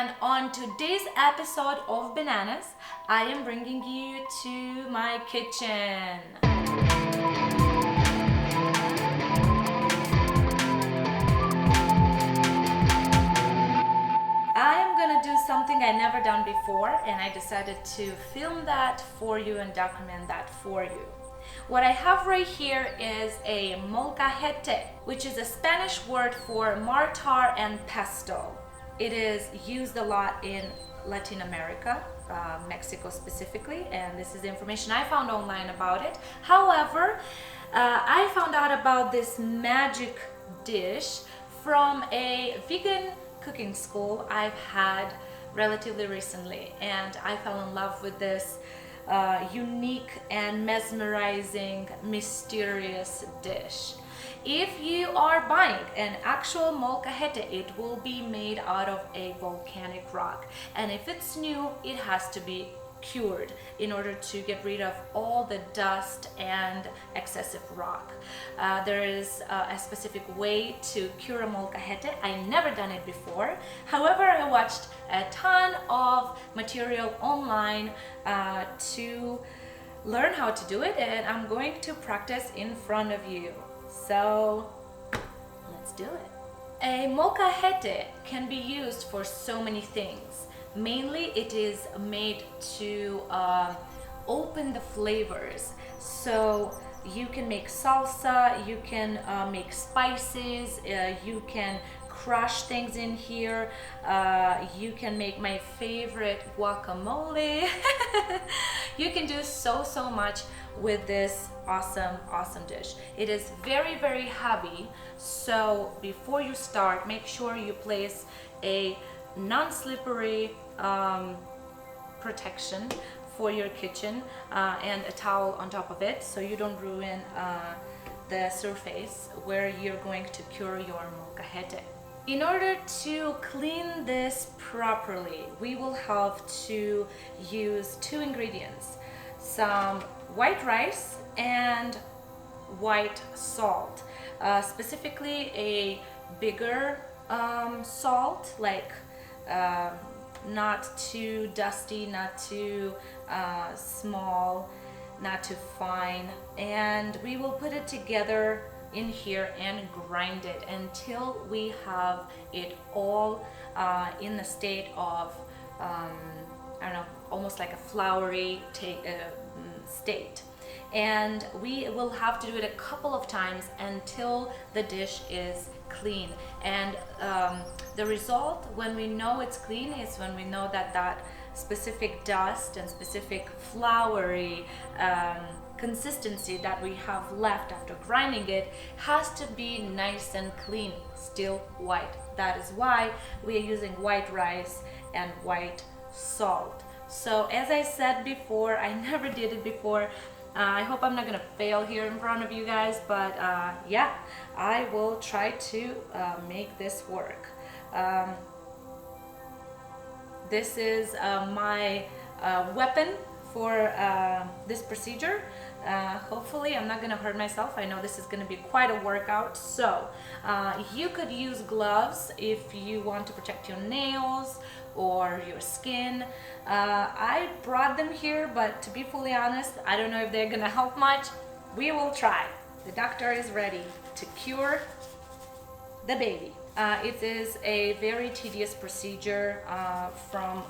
and on today's episode of Bananas, I am bringing you to my kitchen. I am gonna do something I never done before, and I decided to film that for you and document that for you. What I have right here is a molcajete, which is a Spanish word for mortar and pestle. It is used a lot in Latin America, Mexico specifically, and this is the information I found online about it. However, I found out about this magic dish from a vegan cooking school I've had relatively recently, and I fell in love with this unique and mesmerizing, mysterious dish. If you are buying an actual molcajete, it will be made out of a volcanic rock, and if it's new, it has to be cured in order to get rid of all the dust and excessive rock. There is a specific way to cure a molcajete. I never done it before. However, I watched a ton of material online to learn how to do it, and I'm going to practice in front of you. So let's do it. A molcajete can be used for so many things. Mainly it is made to open the flavors. So you can make salsa, you can make spices, you can crush things in here, you can make my favorite guacamole. You can do so much with this awesome dish. It is very heavy, so before you start, make sure you place a non-slippery protection for your kitchen and a towel on top of it, so you don't ruin the surface where you're going to cure your molcajete. In order to clean this properly, we will have to use two ingredients: some white rice and white salt, specifically a bigger salt, like not too dusty, not too small, not too fine, and we will put it together in here and grind it until we have it all in the state of I don't know, almost like a floury state. And we will have to do it a couple of times until the dish is clean. And the result, when we know it's clean, is when we know that that specific dust and specific floury consistency that we have left after grinding it has to be nice and clean, still white. That is why we are using white rice and white salt. So as I said before, I never did it before. I hope I'm not gonna fail here in front of you guys, but yeah, I will try to make this work. This is my weapon for this procedure. Hopefully I'm not gonna hurt myself. I know this is gonna be quite a workout, so you could use gloves if you want to protect your nails or your skin. I brought them here, but to be fully honest, I don't know if they're gonna help much. We will try. The doctor is ready to cure the baby. It is a very tedious procedure from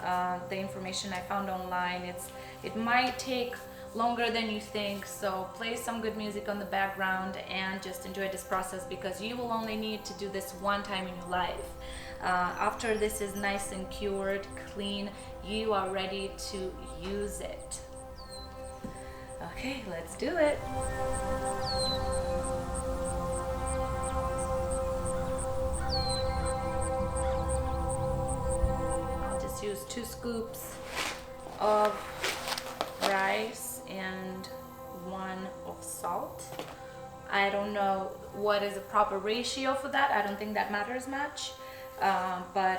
the information I found online. It might take longer than you think, so play some good music on the background and just enjoy this process, because you will only need to do this one time in your life. After this is nice and cured, clean, you are ready to use it. Okay, let's do it. I'll just use 2 scoops of rice and 1 of salt. I don't know what is the proper ratio for that. I don't think that matters much, but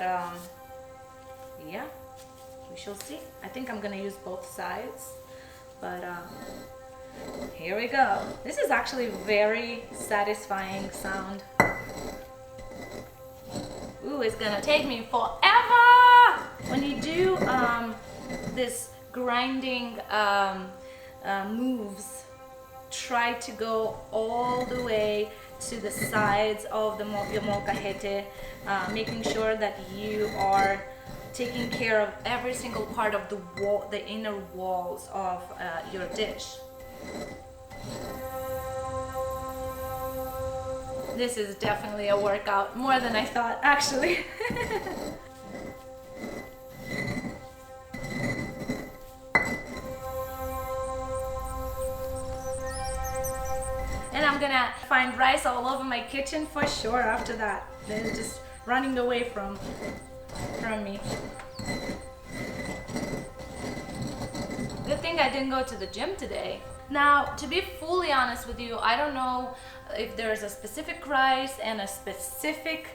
yeah, we shall see. I think I'm gonna use both sides, but here we go. This is actually very satisfying sound. Ooh, it's gonna take me forever. When you do this grinding moves, try to go all the way to the sides of your molcajete, making sure that you are taking care of every single part of the wall, the inner walls of your dish. This is definitely a workout, more than I thought, actually. And I'm gonna find rice all over my kitchen for sure after that. They're just running away from me. Good thing I didn't go to the gym today. Now, to be fully honest with you, I don't know if there's a specific rice and a specific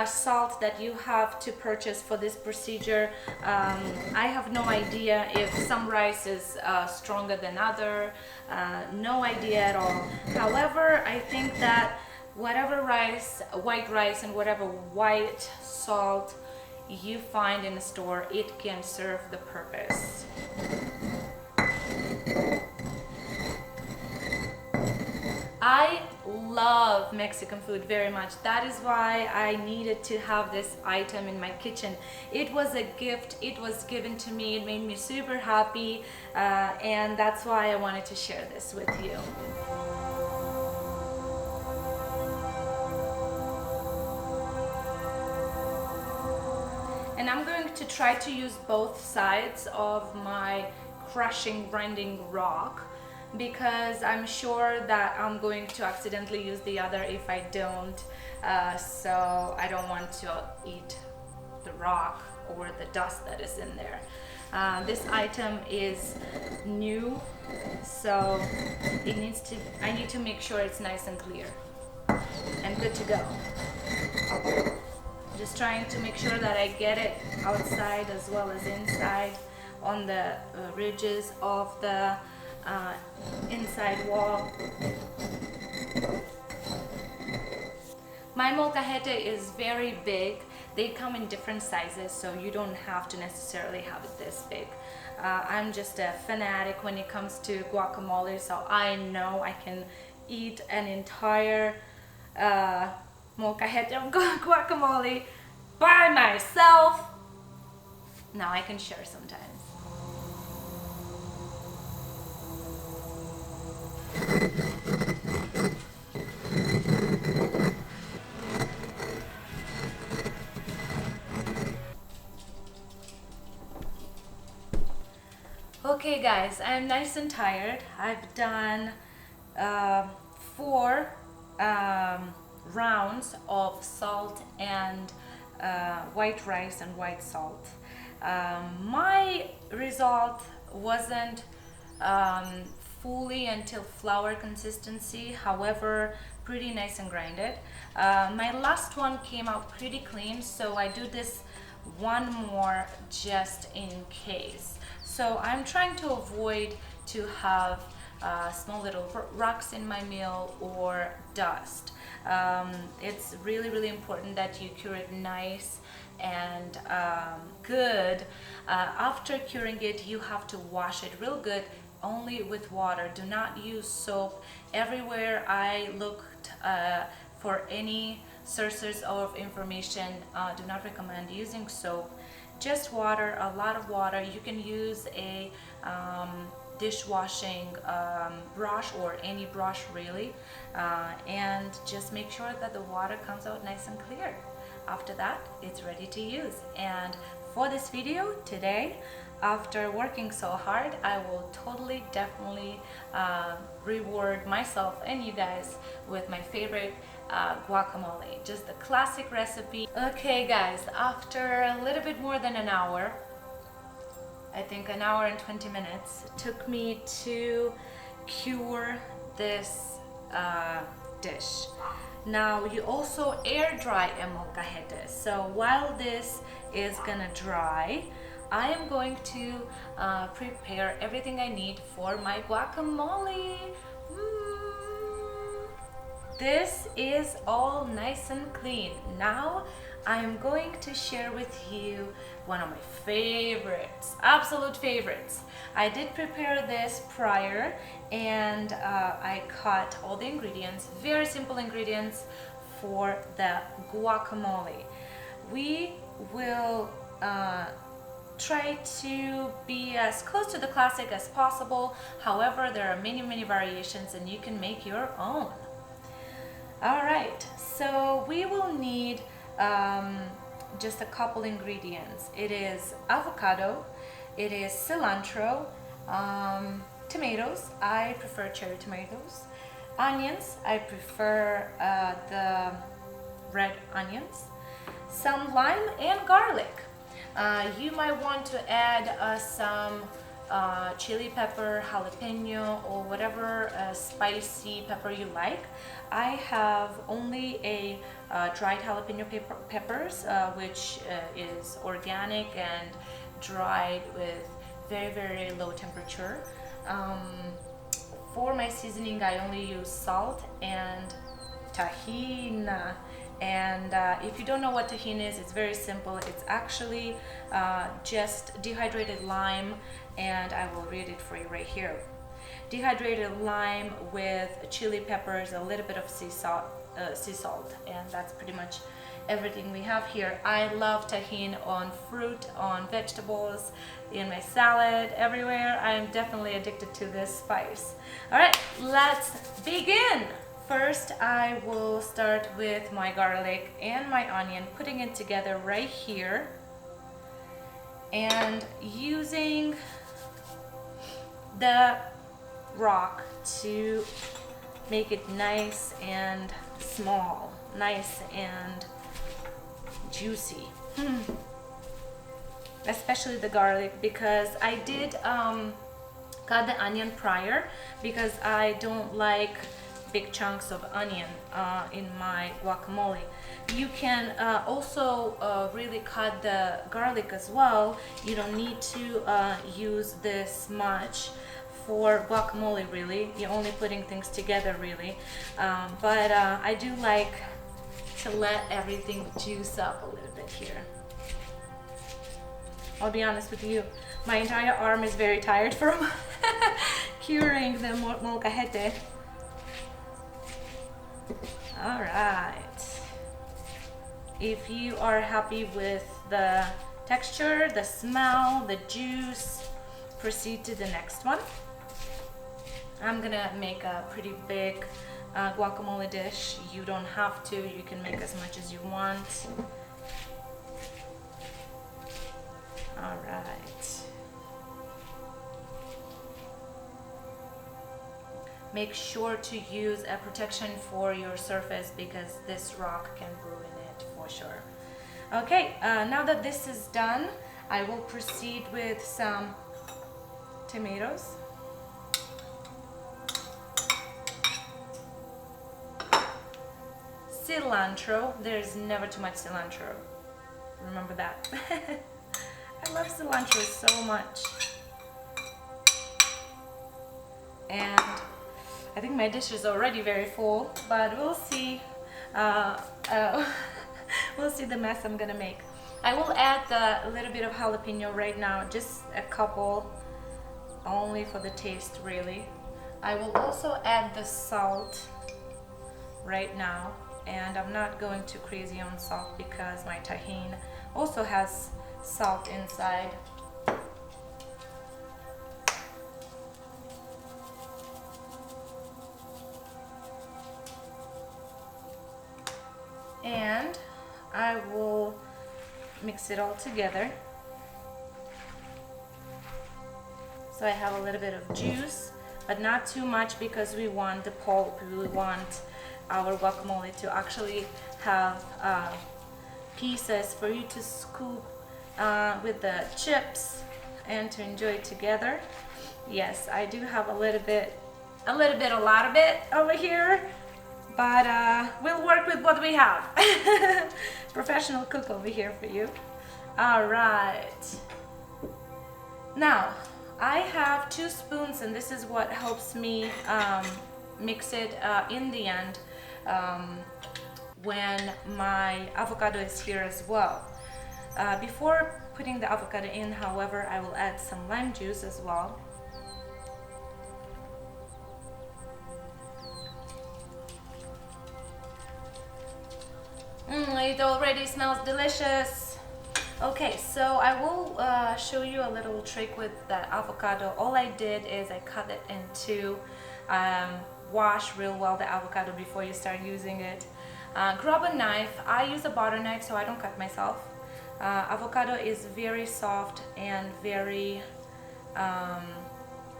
salt that you have to purchase for this procedure. I have no idea if some rice is stronger than other, no idea at all. However, I think that whatever rice, white rice and whatever white salt you find in the store, it can serve the purpose. I love Mexican food very much. That is why I needed to have this item in my kitchen. It was a gift, it was given to me, it made me super happy, and that's why I wanted to share this with you. And I'm going to try to use both sides of my crushing grinding rock, because I'm sure that I'm going to accidentally use the other if I don't, so I don't want to eat the rock or the dust that is in there. This item is new, so I need to make sure it's nice and clear and good to go. Just trying to make sure that I get it outside as well as inside on the ridges of the inside wall. My molcajete is very big. They come in different sizes, so you don't have to necessarily have it this big. I'm just a fanatic when it comes to guacamole, so I know I can eat an entire molcajete of guacamole by myself. Now I can share sometimes. Okay guys, I'm nice and tired. I've done 4 rounds of salt and white rice and white salt. My result wasn't fully until flour consistency, however pretty nice and grinded. My last one came out pretty clean, so I do this one more just in case. So I'm trying to avoid to have small little rocks in my meal or dust. It's really important that you cure it nice and good. After curing it, you have to wash it real good, only with water. Do not use soap. Everywhere I looked for any sources of information, do not recommend using soap. Just water, a lot of water. You can use a dishwashing brush or any brush really, and just make sure that the water comes out nice and clear. After that, it's ready to use. And for this video today, after working so hard, I will definitely reward myself and you guys with my favorite guacamole, just the classic recipe. Okay guys, after a little bit more than an hour, I think an hour and 20 minutes, it took me to cure this dish. Now you also air dry a molcajete, so while this is gonna dry, I am going to prepare everything I need for my guacamole. This is all nice and clean. Now I am going to share with you one of my favorites, absolute favorites. I did prepare this prior, and I cut all the ingredients, very simple ingredients for the guacamole. We will try to be as close to the classic as possible. However, there are many variations and you can make your own. All right, so we will need just a couple ingredients. It is avocado, it is cilantro, tomatoes, I prefer cherry tomatoes, onions, I prefer the red onions, some lime and garlic. You might want to add some chili pepper, jalapeno, or whatever spicy pepper you like. I have only a dried jalapeno peppers, which is organic and dried with very low temperature. For my seasoning, I only use salt and tahini. And if you don't know what tahini is, it's very simple. It's actually just dehydrated lime, and I will read it for you right here. Dehydrated lime with chili peppers, a little bit of sea salt, and that's pretty much everything we have here. I love tahini on fruit, on vegetables, in my salad, everywhere. I am definitely addicted to this spice. All right, let's begin. First, I will start with my garlic and my onion, putting it together right here, and using the rock to make it nice and small, nice and juicy. Especially the garlic, because I did cut the onion prior, because I don't like big chunks of onion in my guacamole. You can also really cut the garlic as well. You don't need to use this much for guacamole, really. You're only putting things together, really. But I do like to let everything juice up a little bit here. I'll be honest with you, my entire arm is very tired from curing the molcajete. All right. If you are happy with the texture, the smell, the juice, proceed to the next one. I'm gonna make a pretty big guacamole dish. You don't have to, you can make as much as you want. All right. Make sure to use a protection for your surface, because this rock can ruin it for sure. Okay, now that this is done, I will proceed with some tomatoes. Cilantro, there's never too much cilantro. Remember that. I love cilantro so much. And I think my dish is already very full, but we'll see. We'll see the mess I'm gonna make. I will add a little bit of jalapeno right now, just a couple, only for the taste, really. I will also add the salt right now, and I'm not going too crazy on salt because my tahini also has salt inside. And I will mix it all together. So I have a little bit of juice, but not too much, because we want the pulp. We want our guacamole to actually have pieces for you to scoop with the chips and to enjoy together. Yes, I do have a lot of it over here, but we'll work with what we have. Professional cook over here for you. All right. Now, I have 2 spoons, and this is what helps me mix it in the end. when my avocado is here as well. Before putting the avocado in, however, I will add some lime juice as well. It already smells delicious. Okay, so I will show you a little trick with the avocado. All I did is I cut it into, wash real well the avocado before you start using it. Grab a knife. I use a butter knife so I don't cut myself. Avocado is very soft and very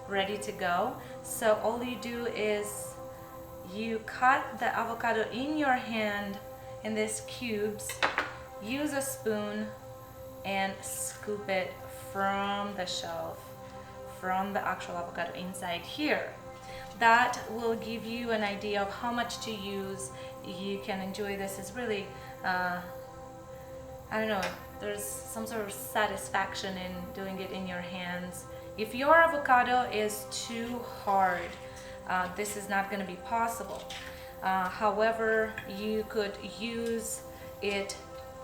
ready to go. So all you do is you cut the avocado in your hand in these cubes, use a spoon and scoop it from the shelf, from the actual avocado inside here. That will give you an idea of how much to use. You can enjoy this. It's really, I don't know, there's some sort of satisfaction in doing it in your hands. If your avocado is too hard, this is not going to be possible. However, you could use it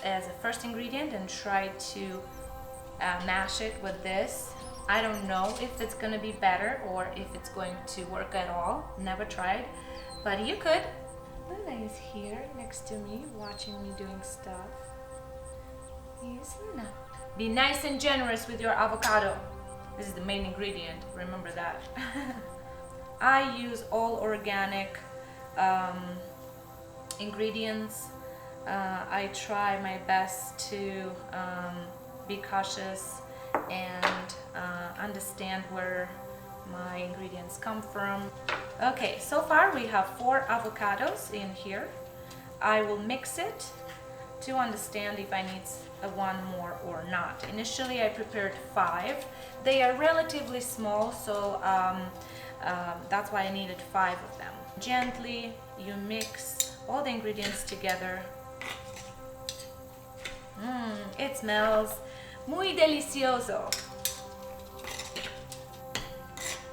as a first ingredient and try to mash it with this. I don't know if it's going to be better or if it's going to work at all. Never tried, but you could. Luna is here next to me watching me doing stuff. Yes, Luna. Be nice and generous with your avocado. This is the main ingredient, remember that. I use all organic ingredients. I try my best to be cautious and understand where my ingredients come from. Okay, so far we have 4 avocados in here. I will mix it to understand if I need one more or not. Initially I prepared 5. They are relatively small, so that's why I needed 5 of them. Gently you mix all the ingredients together. It smells muy delicioso.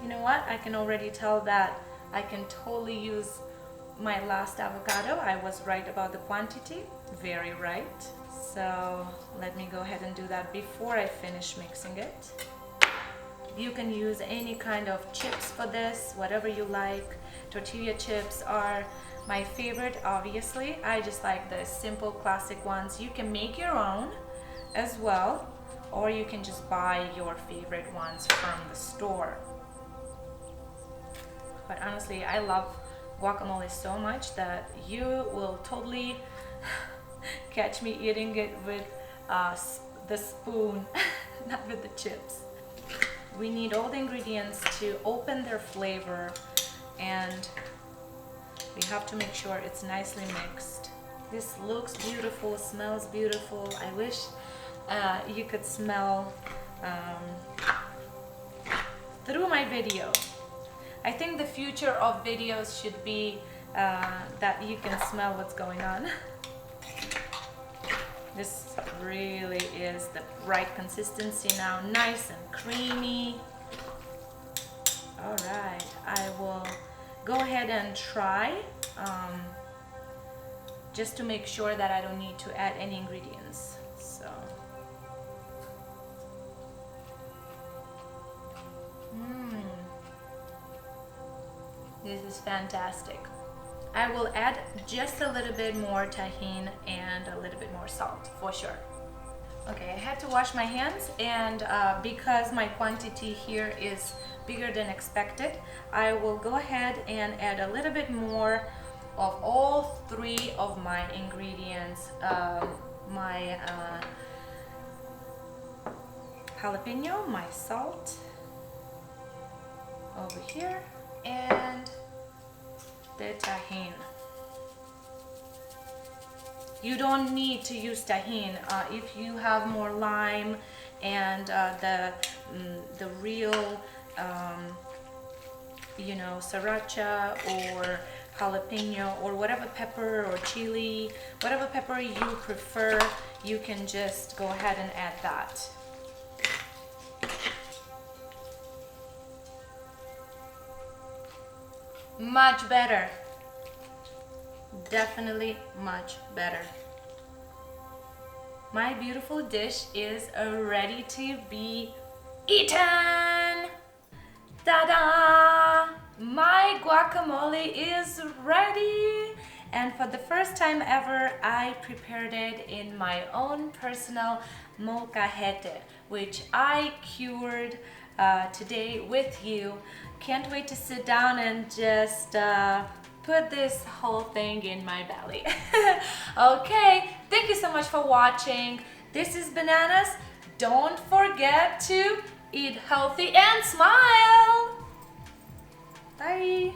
You know what? I can already tell that I can totally use my last avocado. I was right about the quantity, very right. So let me go ahead and do that before I finish mixing it. You can use any kind of chips for this, whatever you like. Tortilla chips are my favorite, obviously. I just like the simple classic ones. You can make your own as well, or you can just buy your favorite ones from the store. But honestly, I love guacamole so much that you will totally catch me eating it with the spoon, not with the chips. We need all the ingredients to open their flavor, and we have to make sure it's nicely mixed. This looks beautiful, smells beautiful. I wish you could smell through my video. I think the future of videos should be that you can smell what's going on. This really is the right consistency now, nice and creamy. All right, I will go ahead and try just to make sure that I don't need to add any ingredients. So. This is fantastic. I will add just a little bit more tahini and a little bit more salt for sure. Okay, I had to wash my hands, and because my quantity here is bigger than expected, I will go ahead and add a little bit more of all 3 of my ingredients. My jalapeno, my salt over here, and the tahini. You don't need to use tahini if you have more lime and the real you know, sriracha or jalapeno or whatever pepper or chili, whatever pepper you prefer, you can just go ahead and add that. Much better. definitely much better. My beautiful dish is ready to be eaten. Ta-da! My guacamole is ready! And for the first time ever, I prepared it in my own personal molcajete, which I cured today with you. Can't wait to sit down and just put this whole thing in my belly. Okay, thank you so much for watching. This is Bananas. Don't forget to eat healthy and smile. Bye.